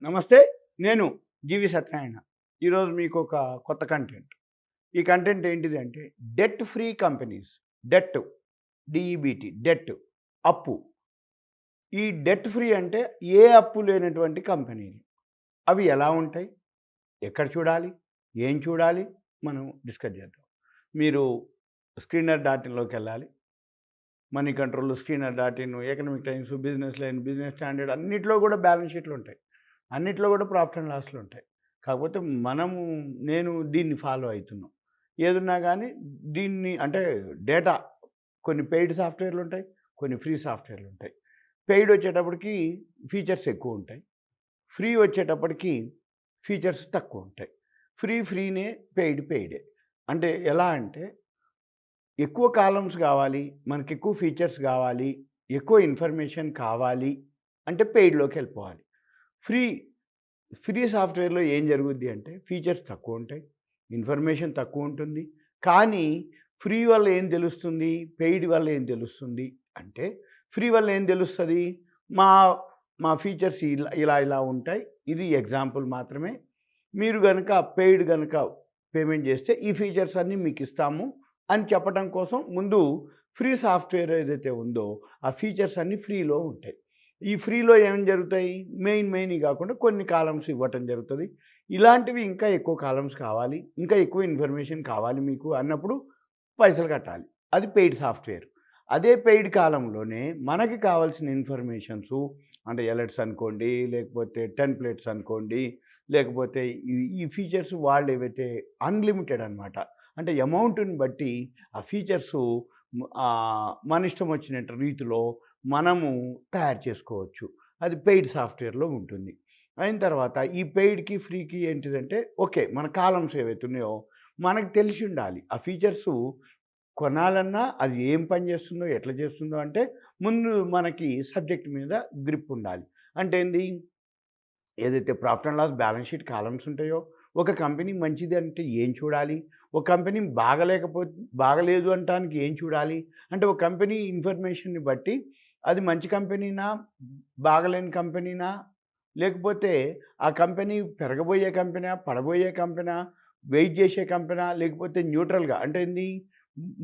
నమస్తే. నేను GVSatyanarayana. ఈరోజు మీకు ఒక కొత్త కంటెంట్. ఈ కంటెంట్ ఏంటిది అంటే debt free companies. Debt D E B T debt అప్పు. ఈ డెట్ ఫ్రీ అంటే ఏ అప్పు లేనటువంటి కంపెనీలు. అవి ఎలా ఉంటాయి? ఎక్కడ చూడాలి? ఏం చూడాలి? మనం డిస్కస్ చేద్దాం. మీరు స్క్రీనర్ డాట్ ఇన్‌లోకెళ్ళాలి. Moneycontrol, screener dot in, Economic Times, Business Line, Business Standard అన్నిట్లో కూడా బ్యాలెన్స్ షీట్లు ఉంటాయి. అన్నిట్లో కూడా ప్రాఫిట్ అండ్ లాస్‌లు ఉంటాయి. కాకపోతే నేను దీన్ని ఫాలో అయితున్నాం. ఏదున్నా గానీ దీన్ని అంటే డేటా కొన్ని పెయిడ్ సాఫ్ట్‌వేర్‌లు ఉంటాయి. కొన్ని ఫ్రీ సాఫ్ట్‌వేర్‌లు ఉంటాయి. పెయిడ్ వచ్చేటప్పటికి ఫీచర్స్ ఎక్కువ ఉంటాయి. ఫ్రీ వచ్చేటప్పటికి ఫీచర్స్ తక్కువ ఉంటాయి. ఫ్రీనే, పెయిడే. అంటే ఎలా అంటే ఎక్కువ కాలమ్స్ కావాలి, మనకెక్కువ ఫీచర్స్ కావాలి, ఎక్కువ ఇన్ఫర్మేషన్ కావాలి అంటే పెయిడ్‌లోకెళ్ళిపోవాలి. ఫ్రీ ఫ్రీ సాఫ్ట్‌వేర్‌లో ఏం జరుగుద్ది అంటే ఫీచర్స్ తక్కువుంటాయి, ఇన్ఫర్మేషన్ తక్కువుంటుంది. కానీ ఫ్రీ వల్ల ఏం తెలుస్తుంది, పెయిడ్ వల్ల ఏం తెలుస్తుంది అంటే ఫ్రీ వల్ల ఏం తెలుస్తది? మా మా ఫీచర్స్ ఇలా ఉంటాయి. ఇది ఎగ్జాంపుల్ మాత్రమే. మీరు గనక పెయిడ్ గనక పేమెంట్ చేస్తే ఈ ఫీచర్స్ అన్నీ మీకిస్తాము అని చెప్పటం కోసం ముందు ఫ్రీ సాఫ్ట్‌వేర్ ఏదైతే ఉందో ఆ ఫీచర్స్ అన్నీ ఫ్రీలో ఉంటాయి. ఈ ఫ్రీలో ఏం జరుగుతాయి? మెయిన్‌వి కాకుండా కొన్ని కాలమ్స్ ఇవ్వటం జరుగుతది. ఇలాంటివి ఇంకా ఎక్కువ కాలమ్స్ కావాలి, ఇంకా ఎక్కువ ఇన్ఫర్మేషన్ కావాలి మీకు అన్నప్పుడు పైసలు కట్టాలి. అది పెయిడ్ సాఫ్ట్‌వేర్. అదే పెయిడ్ కాలంలోనే మనకి కావాల్సిన ఇన్ఫర్మేషన్సు అంటే ఎలర్ట్స్ అనుకోండి, లేకపోతే టెంప్లేట్స్ అనుకోండి, లేకపోతే ఈ ఫీచర్స్ వాళ్ళు ఏవైతే అన్‌లిమిటెడ్ అనమాట. అంటే అమౌంట్‌ని బట్టి ఆ ఫీచర్సు మన ఇష్టం వచ్చినట్టు రీతిలో మనము తయారు చేసుకోవచ్చు. అది పెయిడ్ సాఫ్ట్‌వేర్‌లో ఉంటుంది. అయిన తర్వాత ఈ పెయిడ్‌కి, ఫ్రీకి ఏంటిదంటే ఓకే. మన కాలమ్స్ ఏవైతే ఉన్నాయో మనకు తెలిసి ఉండాలి. ఆ ఫీచర్సు కొనాలన్నా అది ఏం పని చేస్తుందో, ఎట్లా చేస్తుందో అంటే ముందు మనకి సబ్జెక్ట్ మీద గ్రిప్ ఉండాలి. అంటే ఏంది? ఏదైతే profit and loss balance sheet columns ఉంటాయో, ఒక కంపెనీ మంచిది అంటే ఏం చూడాలి? ఒక కంపెనీ బాగలేదు అనటానికి ఏం చూడాలి? అంటే ఒక కంపెనీ ఇన్ఫర్మేషన్‌ని బట్టి అది మంచి కంపెనీనా? బాగలేని కంపెనీనా? లేకపోతే ఆ కంపెనీ పెరగబోయే కంపెనా? పడబోయే కంపెనా? వెయిట్ చేసే కంపెనా? లేకపోతే న్యూట్రల్‌గా అంటే ఏంది?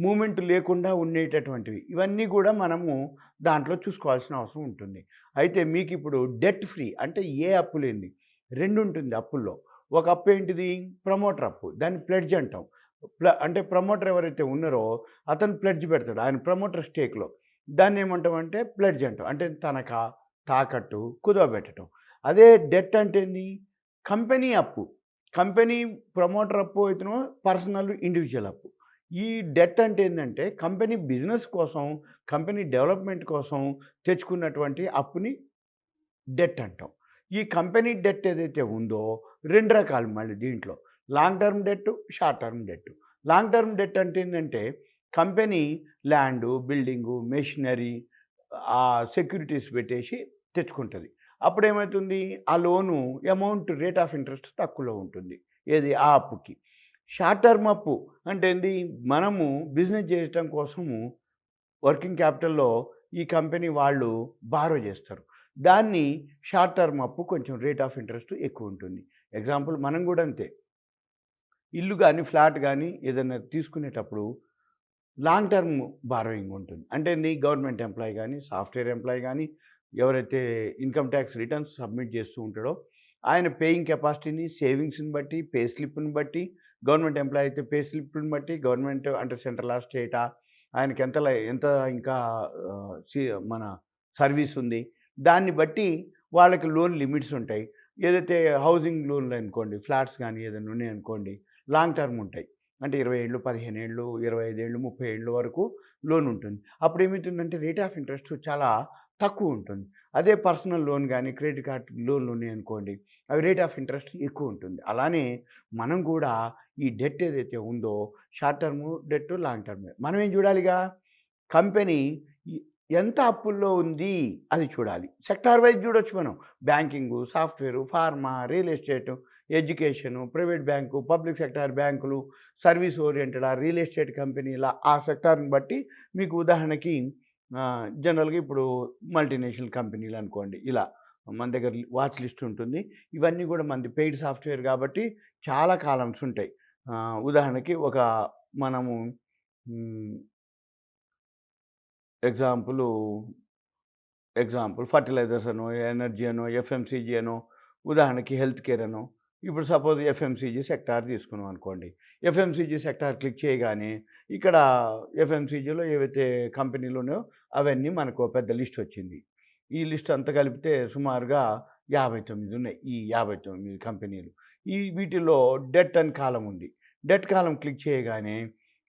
మూవ్‌మెంట్ లేకుండా ఉండేటటువంటివి. ఇవన్నీ గూడా మనము దాంట్లో చూసుకోవాల్సిన అవసరం ఉంటుంది. అయితే మీకిప్పుడు డెట్ ఫ్రీ అంటే ఏ అప్పు లేనిది. 2 ఉంటుంది అప్పుల్లో. ఒక అప్పు ఏంటిది? ప్రమోటర్ అప్పు. దాన్ని ప్లెడ్జ్ అంటాం. అంటే ప్రమోటర్ ఎవరైతే ఉన్నారో అతను ప్లెడ్జ్ పెడతాడు. ఆయన ప్రమోటర్ స్టేక్‌లో. దాన్నేమంటామంటే ప్లెడ్జ్ అంటాం. అంటే తనఖా, తాకట్టు, కుదవబెట్టటం. అదే డెట్ అంటే ఏంది? కంపెనీ అప్పు. కంపెనీ ప్రమోటర్ అప్పు అయితేనేమో పర్సనల్, ఇండివిడ్యువల్ అప్పు. ఈ డెట్ అంటే ఏందంటే కంపెనీ బిజినెస్ కోసం, కంపెనీ డెవలప్‌మెంట్ కోసం తెచ్చుకున్నటువంటి అప్పుని డెట్ అంటాం. ఈ కంపెనీ డెట్ ఏదైతే ఉందో 2 రకాలు మళ్ళీ దీంట్లో. Long term debt, short term debt. Long term debt అంటే ఏందంటే company land, building, machinery securities పెట్టేసి తెచ్చుకుంటది. అప్పుడేమైతుంది? ఆ లోను రేట్ ఆఫ్ ఇంట్రెస్ట్ తక్కువలో ఉంటుంది. ఏది? ఆ అప్పుకి. షార్ట్ టర్మ్ అప్పు అంటే ఏంది? మనము బిజినెస్ చేయటం కోసము వర్కింగ్ క్యాపిటల్‌లో ఈ కంపెనీ వాళ్ళు బారో చేస్తారు. దాన్ని షార్ట్ టర్మ్ అప్పు కొంచెం రేట్ ఆఫ్ ఇంట్రెస్ట్ ఎక్కువుంటుంది. ఎగ్జాంపుల్ మనం గూడా అంతే. ఇల్లు గాని, ఫ్లాట్ గాని ఏదైనా తీసుకునేటప్పుడు లాంగ్ టర్మ్ బారోయింగ్ ఉంటుంది. అంటే ఏంది? గవర్నమెంట్ ఎంప్లాయీ గాని, సాఫ్ట్‌వేర్ ఎంప్లాయీ గాని, ఎవరైతే ఇన్‌కమ్ టాక్స్ రిటర్న్స్ సబ్మిట్ చేస్తూ ఉంటాడో, ఆయన పేయింగ్ కెపాసిటీని, సేవింగ్స్‌ని బట్టి, పే స్లిప్‌ని బట్టి, గవర్నమెంట్ ఎంప్లాయీ అయితే పే స్లిప్‌ని బట్టి, గవర్నమెంట్ అంటే సెంట్రలా? స్టేటా? ఆయనకి ఎంత ఇంకా ఆహ్, సి మన సర్వీస్ ఉంది. దాన్ని బట్టి వాళ్ళకి లోన్ లిమిట్స్ ఉంటాయి. ఏదైతే హౌసింగ్ లోన్‌లనుకోండి, ఫ్లాట్స్ గాని ఏదైనా ఉన్నాయనుకోండి, లాంగ్ టర్మ్ ఉంటాయి. అంటే 20 ఏళ్ళు, 15 ఏళ్ళు, 25 ఏళ్ళు, 30 ఏళ్ళు వరకు లోన్ ఉంటుంది. అప్పుడేమైతుందంటే రేట్ ఆఫ్ ఇంట్రెస్ట్ చాలా తక్కువుంటుంది. అదే పర్సనల్ లోన్ గాని, క్రెడిట్ కార్డ్ లోన్‌లు ఉన్నాయనుకోండి, అవి రేట్ ఆఫ్ ఇంట్రెస్ట్ ఎక్కువుంటుంది. అలానే మనం కూడా ఈ డెట్ ఏదైతే ఉందో short term debt, long term. మనం ఏం చూడాలిగా? కంపెనీ ఎ ఎంత అప్పుల్లో ఉంది అది చూడాలి. సెక్టార్ వైస్ చూడొచ్చు మనం. Banking, software, pharma, real estate, education, private bank, public sector బ్యాంకులు, సర్వీస్ ఓరియెంటెడా, రియల్ ఎస్టేట్ కంపెనీలా ఆ సెక్టార్‌ని బట్టి మీకు ఉదాహరణకి జనరల్‌గా ఇప్పుడు మల్టీనేషనల్ కంపెనీలనుకోండి ఇలా. మన దగ్గర వాచ్ లిస్ట్ ఉంటుంది. ఇవన్నీ కూడా మనది పెయిడ్ సాఫ్ట్‌వేర్ కాబట్టి చాలా కాలమ్స్ ఉంటాయి. ఉదాహరణకి ఒక మనము హ్మ్, ఎగ్జాంపులు ఫర్టిలైజర్స్ అనో, ఎనర్జీ అనో, ఎఫ్ఎంసీజీ అనో, ఉదాహరణకి హెల్త్ కేర్ అనో, ఇప్పుడు సపోజ్ ఎఫ్ఎంసీజీ సెక్టార్ తీసుకున్నాం అనుకోండి. ఎఫ్ఎంసీజీ సెక్టార్ క్లిక్ చేయగానే ఇక్కడ ఎఫ్ఎంసీజీలో ఏవైతే కంపెనీలు ఉన్నాయో అవన్నీ మనకు ఓ పెద్ద లిస్ట్ వచ్చింది. ఈ లిస్ట్ అంతా కలిపితే సుమారుగా 59 ఉన్నాయి. ఈ 59 కంపెనీలు. వీటిల్లో డెట్ అని కాలమ్ ఉంది. డెట్ కాలమ్ క్లిక్ చేయగానే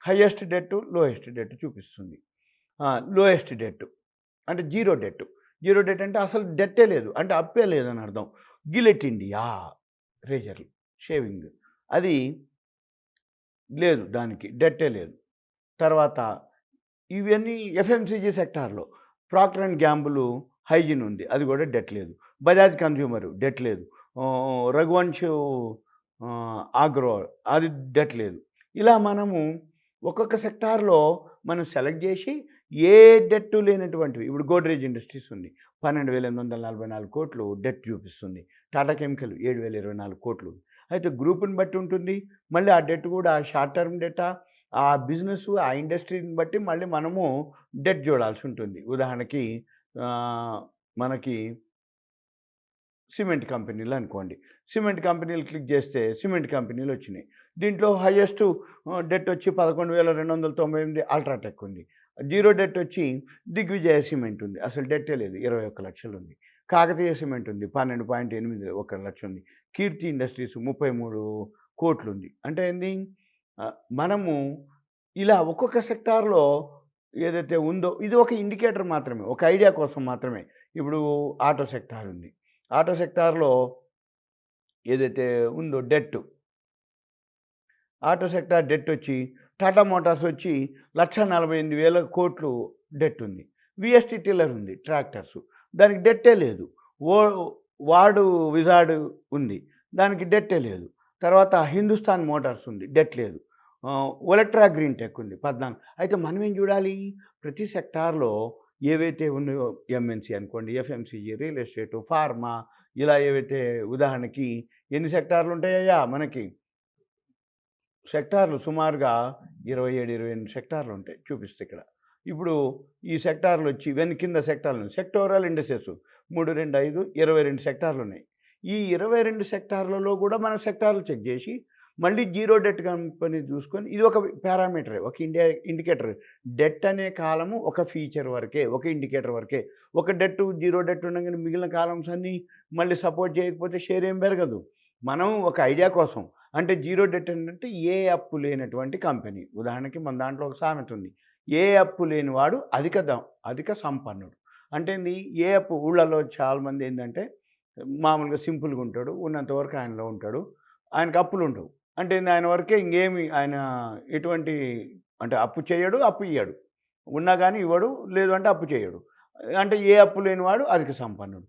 హైయెస్ట్ డెట్, లోయెస్ట్ డెట్ చూపిస్తుంది. లోయెస్ట్ డెట్ అంటే జీరో డెట్. జీరో డెట్ అంటే అసలు డెట్టే లేదు. అంటే అప్పే లేదని అర్థం. గిలెట్ ఇండియా రేజర్‌లు, షేవింగ్ అది లేదు, దానికి డెట్టే లేదు. తర్వాత ఇవన్నీ ఎఫ్ఎంసీజీ సెక్టార్‌లో ప్రాక్టర్ అండ్ గ్యాంబుల్ హైజీన్ ఉంది. అది కూడా డెట్ లేదు. బజాజ్ కన్స్యూమర్ డెట్ లేదు. రఘువంశ్ ఆగ్రో అది డెట్ లేదు. ఇలా మనము ఒక్కొక్క సెక్టార్‌లో మనం సెలెక్ట్ చేసి ఏ డెట్ లేనటువంటివి ఇప్పుడు గోడ్రేజ్ ఇండస్ట్రీస్ ఉంది. 12,844 కోట్లు డెట్ చూపిస్తుంది. టాటా కెమికల్ 7,024 కోట్లు. అయితే గ్రూప్‌ని బట్టి ఉంటుంది. మళ్ళీ ఆ డెట్ కూడా షార్ట్ టర్మ్ డెటా, ఆ బిజినెస్, ఆ ఇండస్ట్రీని బట్టి మళ్ళీ మనము డెట్ చూడాల్సి ఉంటుంది. ఉదాహరణకి మనకి సిమెంట్ కంపెనీలు అనుకోండి. సిమెంట్ కంపెనీలు క్లిక్ చేస్తే సిమెంట్ కంపెనీలు వచ్చినాయి. దీంట్లో హైయెస్ట్ డెట్ వచ్చి 11,298 అల్ట్రాటెక్ ఉంది. జీరో డెట్ వచ్చి దిగ్విజయ సిమెంట్ ఉంది. అసలు డెట్టే లేదు, 21,00,000 ఉంది. కాకతీయ సిమెంట్ ఉంది, 12.81 ఉంది. కీర్తి ఇండస్ట్రీస్ 33 కోట్లు ఉంది. అంటే ఏంది, మనము ఇలా ఒక్కొక్క సెక్టార్‌లో ఏదైతే ఉందో ఇది ఒక ఇండికేటర్ మాత్రమే, ఒక ఐడియా కోసం మాత్రమే. ఇప్పుడు ఆటో సెక్టార్ ఉంది. ఆటో సెక్టార్‌లో ఏదైతే ఉందో డెట్, ఆటో సెక్టార్ డెట్ వచ్చి టాటా మోటార్స్ వచ్చి 1,48,000 కోట్లు డెట్ ఉంది. వీఎస్టీ టిల్లర్ ఉంది ట్రాక్టర్స్, దానికి డెట్టే లేదు. ఓ వాడు విజార్డ్ ఉంది, దానికి డెట్టే లేదు. తర్వాత హిందుస్థాన్ మోటార్స్ ఉంది, డెట్ లేదు. ఒలెక్ట్రా గ్రీన్ టెక్ ఉంది 14. అయితే మనం ఏం చూడాలి, ప్రతి సెక్టార్‌లో ఏవైతే ఉన్నాయో ఎంఎన్సీ అనుకోండి, ఎఫ్ఎంసీజీ, రియల్ ఎస్టేటు, ఫార్మా, ఇలా ఏవైతే ఉదాహరణకి ఎన్ని సెక్టార్లు ఉంటాయ్యా మనకి, సెక్టార్లు సుమారుగా 27, 28 సెక్టార్లు ఉంటాయి చూపిస్తే ఇక్కడ. ఇప్పుడు ఈ సెక్టార్లు వచ్చి ఇవన్నీ కింద సెక్టార్లు సెక్టోరల్ ఇండస్ట్రీస్ 3, 2, 5, 22 సెక్టార్లు ఉన్నాయి. ఈ 22 సెక్టార్లలో కూడా మనం సెక్టార్లు చెక్ చేసి మళ్ళీ జీరో డెట్ కంపెనీ చూసుకొని ఇది ఒక పారామీటరే, ఒక ఇండికేటర్. డెట్ అనే కాలము ఒక ఫీచర్ వరకే, ఒక ఇండికేటర్ వరకే. ఒక డెట్, జీరో డెట్ ఉండగానే మిగిలిన కాలమ్స్ అన్నీ మళ్ళీ సపోర్ట్ చేయకపోతే షేర్ ఏం పెరగదు. మనం ఒక ఐడియా కోసం, అంటే జీరో డెట్ ఏంటంటే ఏ అప్పు లేనటువంటి కంపెనీ. ఉదాహరణకి మన దాంట్లో ఒక సామెత ఉంది, ఏ అప్పు లేనివాడు అధిక సంపన్నుడు. అంటే ఏంది, ఏ అప్పు ఊళ్ళలో చాలామంది ఏంటంటే మామూలుగా సింపుల్గా ఉంటాడు, ఉన్నంత వరకు ఆయనలో ఉంటాడు, ఆయనకు అప్పులు ఉండవు. అంటే ఏంది, ఆయన వరకే ఇంకేమి ఆయన ఎటువంటి, అంటే అప్పు చేయడు, అప్పు ఇయ్యడు. ఉన్నా కానీ ఇవ్వడు, లేదు అంటే అప్పు చేయడు. అంటే ఏ అప్పు లేనివాడు అధిక సంపన్నుడు.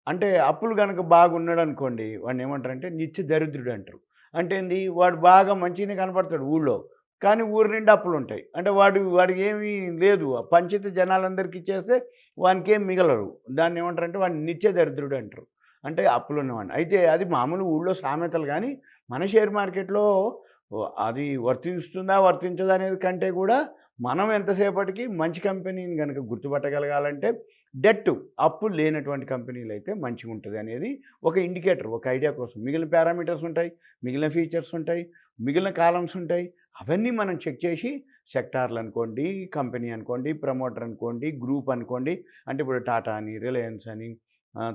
అంటే అప్పులు గనక బాగున్నాడనుకోండి, వాడిని ఏమంటారంటే నిత్య దరిద్రుడు అంటారు. అంటే ఏంది, వాడు బాగా మంచిగానే కనపడతాడు ఊళ్ళో, కానీ ఊరి నిండా అప్పులుంటాయి. అంటే వాడికి ఏమీ లేదు, పంచితే జనాలందరికీ ఇచ్చేస్తే వానికేం మిగలరు. దాన్ని ఏమంటారంటే వాడిని నిత్య దరిద్రుడు అంటారు. అంటే అప్పులున్నవాడిని. అయితే అది మామూలు ఊళ్ళో సామెతలు గానీ, మన షేర్ మార్కెట్‌లో అది వర్తిస్తుందా, వర్తించదా అనేది కంటే కూడా మనం ఎంతసేపటికి మంచి కంపెనీని గనక గుర్తుపట్టగలగాలంటే డెట్, అప్పు లేనటువంటి కంపెనీలైతే మంచిగుంటది అనేది ఒక ఇండికేటర్, ఒక ఐడియా కోసం. మిగిలిన పారామీటర్స్ ఉంటాయి, మిగిలిన ఫీచర్స్ ఉంటాయి, మిగిలిన కాలమ్స్ ఉంటాయి. అవన్నీ మనం చెక్ చేసి సెక్టార్లు అనుకోండి, కంపెనీ అనుకోండి, ప్రమోటర్ అనుకోండి, గ్రూప్ అనుకోండి. అంటే ఇప్పుడు టాటా అని, రిలయన్స్ అని,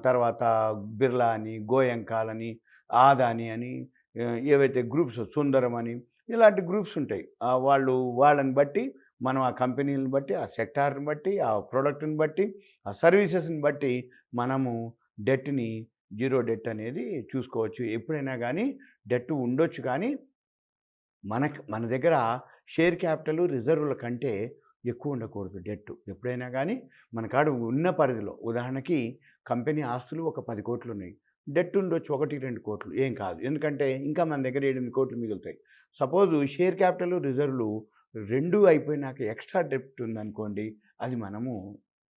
తర్వాత బిర్లా అని, గోయంకాల్ అని, ఆదాని అని, ఏవైతే గ్రూప్స్ సుందరం అని, ఇలాంటి గ్రూప్స్ ఉంటాయి. వాళ్ళని బట్టి మనం ఆ కంపెనీలని బట్టి, ఆ సెక్టార్‌ని బట్టి, ఆ ప్రొడక్ట్‌ని బట్టి, ఆ సర్వీసెస్‌ని బట్టి మనము డెట్‌ని, జీరో డెట్ అనేది చూసుకోవచ్చు. ఎప్పుడైనా గానీ డెట్ ఉండొచ్చు కానీ మన దగ్గర షేర్ క్యాపిటల్ రిజర్వుల కంటే ఎక్కువ ఉండకూడదు డెట్. ఎప్పుడైనా కానీ మన కాడ ఉన్న పరిధిలో, ఉదాహరణకి కంపెనీ ఆస్తులు ఒక 10 కోట్లు ఉన్నాయి. డెట్ ఉండొచ్చు 1, 2 కోట్లు, ఏం కాదు. ఎందుకంటే ఇంకా మన దగ్గర 7, 8 కోట్లు మిగులుతాయి. సపోజ్ షేర్ క్యాపిటల్, రిజర్వ్‌లు 2 అయిపోయినాక ఎక్స్ట్రా డెట్ ఉందనుకోండి, అది మనము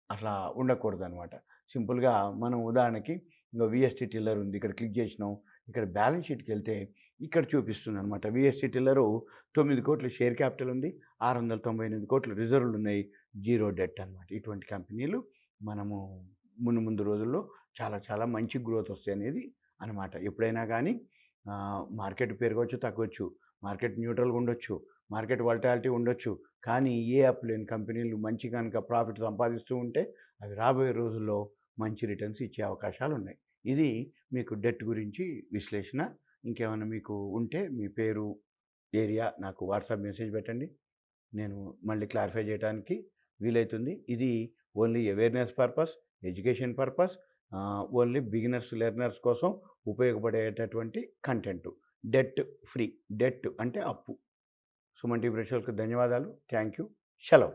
అట్లా ఉండకూడదనమాట. సింపుల్‌గా మనం ఉదాహరణకి ఇంకో విఎస్టీ టిల్లర్ ఉంది, ఇక్కడ క్లిక్ చేసినాం. ఇక్కడ బ్యాలెన్స్ షీట్కి వెళ్తే ఇక్కడ చూపిస్తుంది అనమాట. విఎస్టీ టిల్లరు 9 కోట్ల షేర్ క్యాపిటల్ ఉంది, 698 కోట్ల రిజర్వులు ఉన్నాయి, జీరో డెట్ అనమాట. ఇటువంటి కంపెనీలు మనము ముందు రోజుల్లో చాలా చాలా మంచి గ్రోత్ వస్తాయి అనేది అనమాట. ఎప్పుడైనా కానీ మార్కెట్ పెరగవచ్చు, తగ్గవచ్చు, మార్కెట్ న్యూట్రల్గా ఉండొచ్చు, మార్కెట్ వాలటాలిటీ ఉండొచ్చు. కానీ ఏ అప్ లేని కంపెనీలు మంచి కనుక ప్రాఫిట్ సంపాదిస్తూ ఉంటే అవి రాబోయే రోజుల్లో మంచి రిటర్న్స్ ఇచ్చే అవకాశాలు ఉన్నాయి. ఇది మీకు డెట్ గురించి విశ్లేషణ. ఇంకేమైనా మీకు ఉంటే మీ పేరు, ఏరియా నాకు వాట్సాప్ మెసేజ్ పెట్టండి, నేను మళ్ళీ క్లారిఫై చేయడానికి వీలవుతుంది. ఇది only awareness purpose, education purpose, only beginners learners కోసం ఉపయోగపడేటటువంటి కంటెంట్. డెట్ ఫ్రీ, డెట్ అంటే అప్పు. సుమన్ టీవీ ప్రేక్షకులకు ధన్యవాదాలు. Thank you. సెలవు.